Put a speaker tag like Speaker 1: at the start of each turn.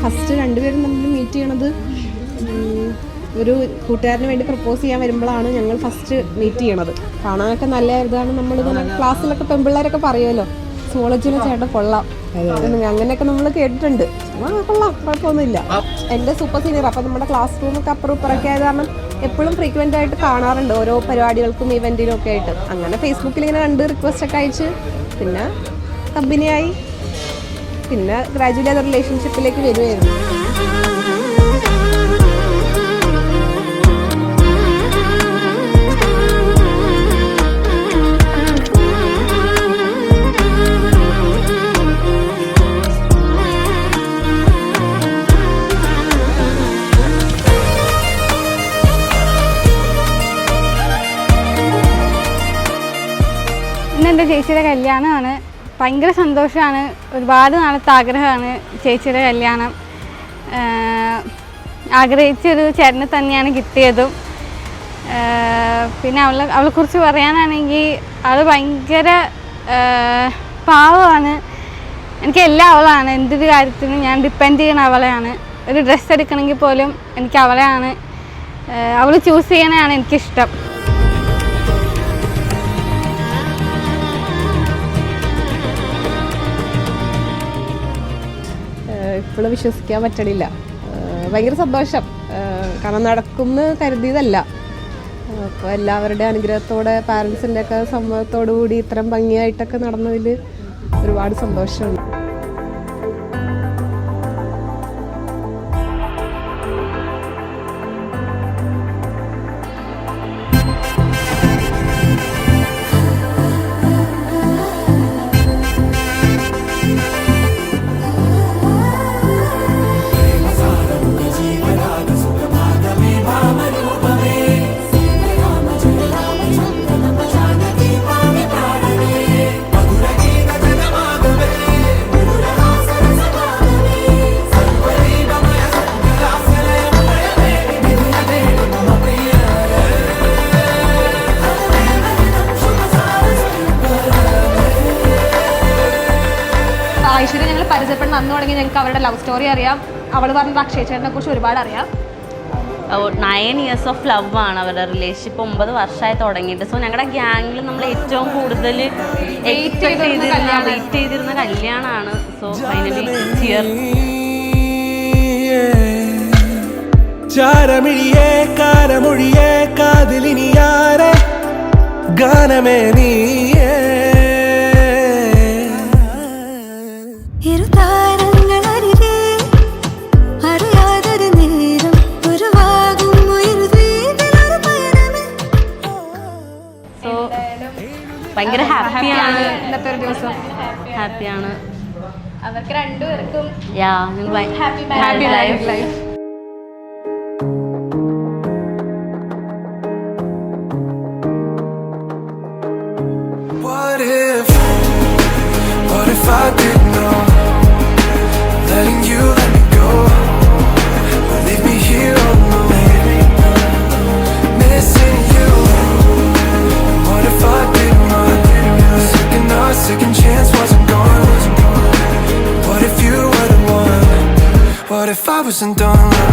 Speaker 1: First രണ്ടുപേരും നമ്മൾ meet ചെയ്യണത് ഒരു കൂട്ടുകാരന് വേണ്ടി പ്രപ്പോസ് ചെയ്യാൻ വരുമ്പോഴാണ് ഞങ്ങൾ ഫസ്റ്റ് മീറ്റ് ചെയ്യണത്. കാണാനൊക്കെ നല്ല ഇതാണ്. നമ്മളിങ്ങനെ ക്ലാസ്സിലൊക്കെ പെൺപിള്ളേരൊക്കെ പറയുമല്ലോ, സോളജിനെ ചേട്ടൻ കൊള്ളാം, അങ്ങനെയൊക്കെ നമ്മൾ കേട്ടിട്ടുണ്ട്. കൊള്ളാം, കുഴപ്പമൊന്നുമില്ല. എൻ്റെ സൂപ്പർ സീനിയർ. അപ്പം നമ്മുടെ ക്ലാസ് റൂമൊക്കെ അപ്പുറം ഇപ്പുറമൊക്കെ ആയത് കാരണം എപ്പോഴും ഫ്രീക്വൻ്റ് ആയിട്ട് കാണാറുണ്ട്, ഓരോ പരിപാടികൾക്കും ഇവൻറ്റിനും ഒക്കെ ആയിട്ട്. അങ്ങനെ ഫേസ്ബുക്കിൽ ഇങ്ങനെ കണ്ട് റിക്വസ്റ്റൊക്കെ അയച്ച് പിന്നെ കമ്പനിയായി. പിന്നെ ഗ്രാജുവലി അത് റിലേഷൻഷിപ്പിലേക്ക് വരുമായിരുന്നു.
Speaker 2: ഇന്നെൻ്റെ ചേച്ചിയുടെ കല്യാണമാണ്. ഭയങ്കര സന്തോഷമാണ്. ഒരുപാട് നാളത്തെ ആഗ്രഹമാണ് ചേച്ചിയുടെ കല്യാണം. ആഗ്രഹിച്ചൊരു ചേട്ടനെ തന്നെയാണ് കിട്ടിയതും. പിന്നെ അവളെക്കുറിച്ച് പറയാനാണെങ്കിൽ അവൾ ഭയങ്കര പാവമാണ്. എനിക്ക് എല്ലാം അവളാണ്. എന്തൊരു കാര്യത്തിനും ഞാൻ ഡിപ്പെൻഡ് ചെയ്യണ അവളെയാണ്. ഒരു ഡ്രസ്സ് എടുക്കണമെങ്കിൽ പോലും എനിക്ക് അവളെയാണ്, അവൾ ചൂസ് ചെയ്യണതാണ് എനിക്കിഷ്ടം.
Speaker 1: ഇപ്പോഴും വിശ്വസിക്കാൻ പറ്റണില്ല. ഭയങ്കര സന്തോഷം. കാരണം നടക്കുമെന്ന് കരുതിയതല്ല. അപ്പോൾ എല്ലാവരുടെ അനുഗ്രഹത്തോടെ പാരൻസിൻ്റെ ഒക്കെ സമ്മതത്തോടു കൂടി ഇത്രയും ഭംഗിയായിട്ടൊക്കെ നടന്നതിൽ ഒരുപാട് സന്തോഷമുണ്ട്.
Speaker 3: ഐശ്വര്യ ഞങ്ങൾ പരിചയപ്പെടുന്ന അന്ന് തുടങ്ങി ഞങ്ങൾക്ക് അവരുടെ ലവ് സ്റ്റോറി അറിയാം. അവൾ പറഞ്ഞത് അക്ഷയ് ചേട്ടനെ കുറിച്ച് ഒരുപാട് അറിയാം.
Speaker 4: 9 years ഓഫ് ലവ് ആണ് അവരുടെ റിലേഷൻഷിപ്പ്. 9 വർഷമായി തുടങ്ങിയിട്ട്. സോ ഞങ്ങളുടെ ഗ്യാങ്ങിൽ നമ്മൾ ഏറ്റവും കൂടുതൽ വെയിറ്റ് ചെയ്തിരുന്ന കല്യാണമാണ്. So finally here.
Speaker 5: ചാരമിഴിയേ കാരമൊഴിയേ കാതിലിനിയാരെ ഗാനമേ നീയേ
Speaker 4: ഭയങ്കര ഹാപ്പിയാണ്
Speaker 3: ഇന്നത്തെ ഒരു ദിവസം.
Speaker 4: ഹാപ്പിയാണ്
Speaker 3: അവർക്ക് രണ്ടുപേർക്കും
Speaker 4: happy life.
Speaker 5: What if I didn't know? Letting you let me go, but leave me here alone, missing you. What if I didn't run? Second chance wasn't gone. What if you were the one? What if I wasn't done?